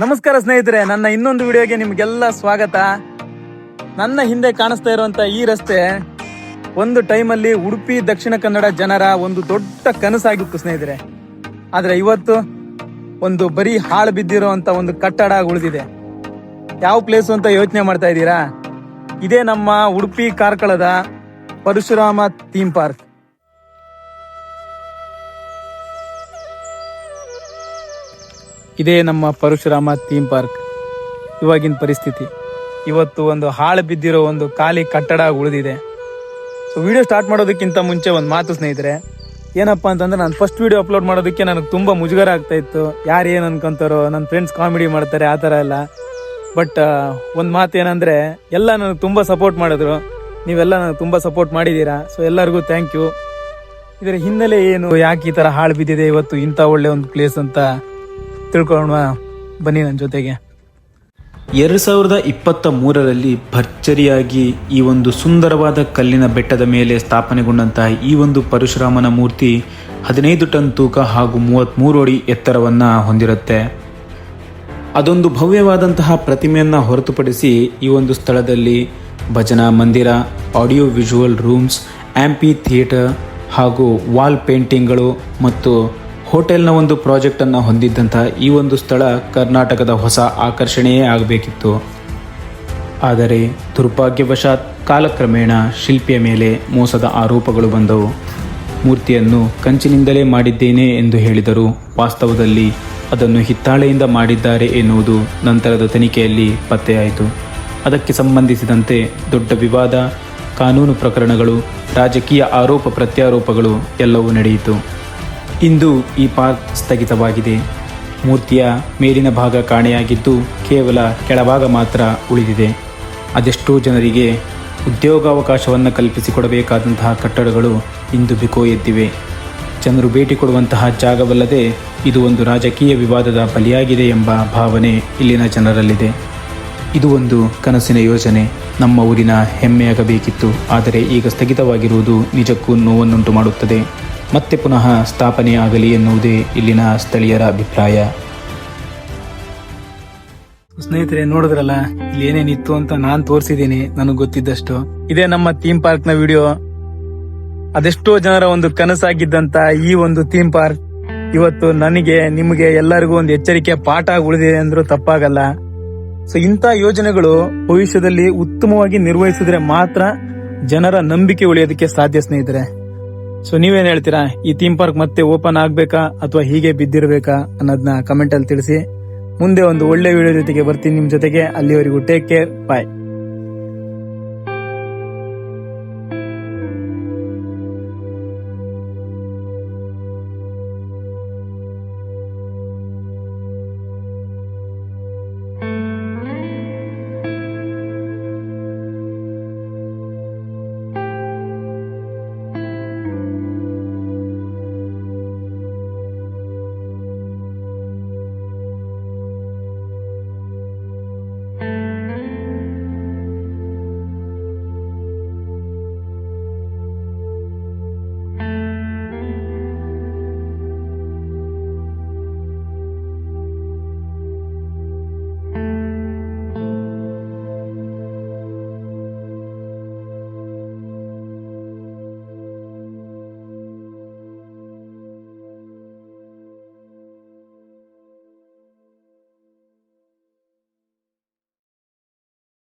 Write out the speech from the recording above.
ನಮಸ್ಕಾರ ಸ್ನೇಹಿತರೆ, ನನ್ನ ಇನ್ನೊಂದು ವಿಡಿಯೋಗೆ ನಿಮ್ಗೆಲ್ಲ ಸ್ವಾಗತ. ನನ್ನ ಹಿಂದೆ ಕಾಣಿಸ್ತಾ ಇರುವಂತ ಈ ರಸ್ತೆ ಒಂದು ಟೈಮಲ್ಲಿ ಉಡುಪಿ ದಕ್ಷಿಣ ಕನ್ನಡ ಜನರ ಒಂದು ದೊಡ್ಡ ಕನಸಾಗಿತ್ತು ಸ್ನೇಹಿತರೆ. ಆದ್ರೆ ಇವತ್ತು ಒಂದು ಬರೀ ಹಾಳು ಬಿದ್ದಿರುವಂತ ಒಂದು ಕಟ್ಟಡ ಉಳಿದಿದೆ. ಯಾವ ಪ್ಲೇಸ್ ಅಂತ ಯೋಚನೆ ಮಾಡ್ತಾ ಇದ್ದೀರಾ? ಇದೇ ನಮ್ಮ ಉಡುಪಿ ಕಾರ್ಕಳದ ಪರಶುರಾಮ ಥೀಮ್ ಪಾರ್ಕ್. ಇದೇ ನಮ್ಮ ಪರಶುರಾಮ ಥೀಮ್ ಪಾರ್ಕ್ ಇವಾಗಿನ ಪರಿಸ್ಥಿತಿ. ಇವತ್ತು ಒಂದು ಹಾಳು ಬಿದ್ದಿರೋ ಒಂದು ಖಾಲಿ ಕಟ್ಟಡ ಉಳಿದಿದೆ. ಸೊ ವಿಡಿಯೋ ಸ್ಟಾರ್ಟ್ ಮಾಡೋದಕ್ಕಿಂತ ಮುಂಚೆ ಒಂದು ಮಾತು ಸ್ನೇಹಿತರೆ, ಏನಪ್ಪಾ ಅಂತಂದ್ರೆ ನಾನು ಫಸ್ಟ್ ವಿಡಿಯೋ ಅಪ್ಲೋಡ್ ಮಾಡೋದಕ್ಕೆ ನನಗೆ ತುಂಬಾ ಮುಜುಗರ ಆಗ್ತಾ ಇತ್ತು. ಯಾರು ಏನು ಅನ್ಕೊಂತಾರೋ, ನನ್ನ ಫ್ರೆಂಡ್ಸ್ ಕಾಮಿಡಿ ಮಾಡ್ತಾರೆ ಆ ಥರ ಎಲ್ಲ. ಬಟ್ ಒಂದು ಮಾತು ಏನಂದ್ರೆ, ಎಲ್ಲ ನನಗೆ ತುಂಬಾ ಸಪೋರ್ಟ್ ಮಾಡಿದ್ರು. ನೀವೆಲ್ಲ ನನಗೆ ತುಂಬಾ ಸಪೋರ್ಟ್ ಮಾಡಿದ್ದೀರಾ. ಸೊ ಎಲ್ಲರಿಗೂ ಥ್ಯಾಂಕ್ ಯು. ಇದರ ಹಿನ್ನೆಲೆ ಏನು, ಯಾಕೆ ಈ ತರ ಹಾಳು ಬಿದ್ದಿದೆ ಇವತ್ತು ಇಂಥ ಒಳ್ಳೆ ಒಂದು ಪ್ಲೇಸ್ ಅಂತ ತಿಳ್ಕೊಳ್ಳೋಣ ಬನ್ನಿ ನನ್ನ ಜೊತೆಗೆ. 2023ರಲ್ಲಿ ಭರ್ಜರಿಯಾಗಿ ಈ ಒಂದು ಸುಂದರವಾದ ಕಲ್ಲಿನ ಬೆಟ್ಟದ ಮೇಲೆ ಸ್ಥಾಪನೆಗೊಂಡಂತಹ ಈ ಒಂದು ಪರಶುರಾಮನ ಮೂರ್ತಿ 15 ಟನ್ ತೂಕ ಹಾಗೂ 33 ಅಡಿ ಎತ್ತರವನ್ನು ಹೊಂದಿರುತ್ತೆ. ಅದೊಂದು ಭವ್ಯವಾದಂತಹ ಪ್ರತಿಮೆಯನ್ನು ಹೊರತುಪಡಿಸಿ ಈ ಒಂದು ಸ್ಥಳದಲ್ಲಿ ಭಜನಾ ಮಂದಿರ, ಆಡಿಯೋ ವಿಜುವಲ್ ರೂಮ್ಸ್, ಆಂಪಿ ಥಿಯೇಟರ್ ಹಾಗೂ ವಾಲ್ ಪೇಂಟಿಂಗ್ಗಳು ಮತ್ತು ಹೋಟೆಲ್ನ ಒಂದು ಪ್ರಾಜೆಕ್ಟನ್ನು ಹೊಂದಿದ್ದಂತಹ ಈ ಒಂದು ಸ್ಥಳ ಕರ್ನಾಟಕದ ಹೊಸ ಆಕರ್ಷಣೆಯೇ ಆಗಬೇಕಿತ್ತು. ಆದರೆ ದುರ್ಭಾಗ್ಯವಶಾತ್ ಕಾಲಕ್ರಮೇಣ ಶಿಲ್ಪಿಯ ಮೇಲೆ ಮೋಸದ ಆರೋಪಗಳು ಬಂದವು. ಮೂರ್ತಿಯನ್ನು ಕಂಚಿನಿಂದಲೇ ಮಾಡಿದ್ದೇನೆ ಎಂದು ಹೇಳಿದರು. ವಾಸ್ತವದಲ್ಲಿ ಅದನ್ನು ಹಿತ್ತಾಳೆಯಿಂದ ಮಾಡಿದ್ದಾರೆ ಎನ್ನುವುದು ನಂತರದ ತನಿಖೆಯಲ್ಲಿ ಪತ್ತೆಯಾಯಿತು. ಅದಕ್ಕೆ ಸಂಬಂಧಿಸಿದಂತೆ ದೊಡ್ಡ ವಿವಾದ, ಕಾನೂನು ಪ್ರಕರಣಗಳು, ರಾಜಕೀಯ ಆರೋಪ ಪ್ರತ್ಯಾರೋಪಗಳು ಎಲ್ಲವೂ ನಡೆಯಿತು. ಇಂದು ಈ ಪಾರ್ಕ್ ಸ್ಥಗಿತವಾಗಿದೆ. ಮೂರ್ತಿಯ ಮೇಲಿನ ಭಾಗ ಕಾಣೆಯಾಗಿದ್ದು ಕೇವಲ ಕೆಳಭಾಗ ಮಾತ್ರ ಉಳಿದಿದೆ. ಅದೆಷ್ಟೋ ಜನರಿಗೆ ಉದ್ಯೋಗಾವಕಾಶವನ್ನು ಕಲ್ಪಿಸಿಕೊಡಬೇಕಾದಂತಹ ಕಟ್ಟಡಗಳು ಇಂದು ಬಿಕೋ ಎದ್ದಿವೆ. ಜನರು ಭೇಟಿ ಕೊಡುವಂತಹ ಜಾಗವಲ್ಲದೆ ಇದು ಒಂದು ರಾಜಕೀಯ ವಿವಾದದ ಬಲಿಯಾಗಿದೆ ಎಂಬ ಭಾವನೆ ಇಲ್ಲಿನ ಜನರಲ್ಲಿದೆ. ಇದು ಒಂದು ಕನಸಿನ ಯೋಜನೆ, ನಮ್ಮ ಊರಿನ ಹೆಮ್ಮೆಯಾಗಬೇಕಿತ್ತು. ಆದರೆ ಈಗ ಸ್ಥಗಿತವಾಗಿರುವುದು ನಿಜಕ್ಕೂ ನೋವನ್ನುಂಟು ಮಾಡುತ್ತದೆ. ಮತ್ತೆ ಪುನಃ ಸ್ಥಾಪನೆ ಆಗಲಿ ಎನ್ನುವುದೇ ಇಲ್ಲಿನ ಸ್ಥಳೀಯರ ಅಭಿಪ್ರಾಯ. ಸ್ನೇಹಿತರೆ, ನೋಡಿದ್ರಲ್ಲ ಇಲ್ಲಿ ಏನೇನಿತ್ತು ಅಂತ ನಾನು ತೋರಿಸಿದ್ದೀನಿ ನನಗೆ ಗೊತ್ತಿದ್ದಷ್ಟು. ಇದೇ ನಮ್ಮ ಥೀಮ್ ಪಾರ್ಕ್ ನ ವಿಡಿಯೋ. ಅದೆಷ್ಟೋ ಜನರ ಒಂದು ಕನಸಾಗಿದ್ದಂತ ಈ ಒಂದು ಥೀಮ್ ಪಾರ್ಕ್ ಇವತ್ತು ನನಗೆ, ನಿಮಗೆ ಎಲ್ಲರಿಗೂ ಒಂದು ಎಚ್ಚರಿಕೆ ಪಾಠ ಉಳಿದಿದೆ ಅಂದ್ರೂ ತಪ್ಪಾಗಲ್ಲ. ಸೊ ಇಂಥ ಯೋಜನೆಗಳು ಭವಿಷ್ಯದಲ್ಲಿ ಉತ್ತಮವಾಗಿ ನಿರ್ವಹಿಸಿದ್ರೆ ಮಾತ್ರ ಜನರ ನಂಬಿಕೆ ಉಳಿಯೋದಕ್ಕೆ ಸಾಧ್ಯ ಸ್ನೇಹಿತರೆ. ಸೊ ನೀವೇನ್ ಹೇಳ್ತೀರಾ? ಈ ಥೀಮ್ ಪಾರ್ಕ್ ಮತ್ತೆ ಓಪನ್ ಆಗ್ಬೇಕಾ ಅಥವಾ ಹೀಗೆ ಬಿದ್ದಿರ್ಬೇಕಾ ಅನ್ನೋದನ್ನ ಕಮೆಂಟ್ ಅಲ್ಲಿ ತಿಳಿಸಿ. ಮುಂದೆ ಒಂದು ಒಳ್ಳೆ ವಿಡಿಯೋ ಜೊತೆಗೆ ಬರ್ತೀನಿ ನಿಮ್ ಜೊತೆಗೆ. ಅಲ್ಲಿವರೆಗೂ ಟೇಕ್ ಕೇರ್, ಬಾಯ್.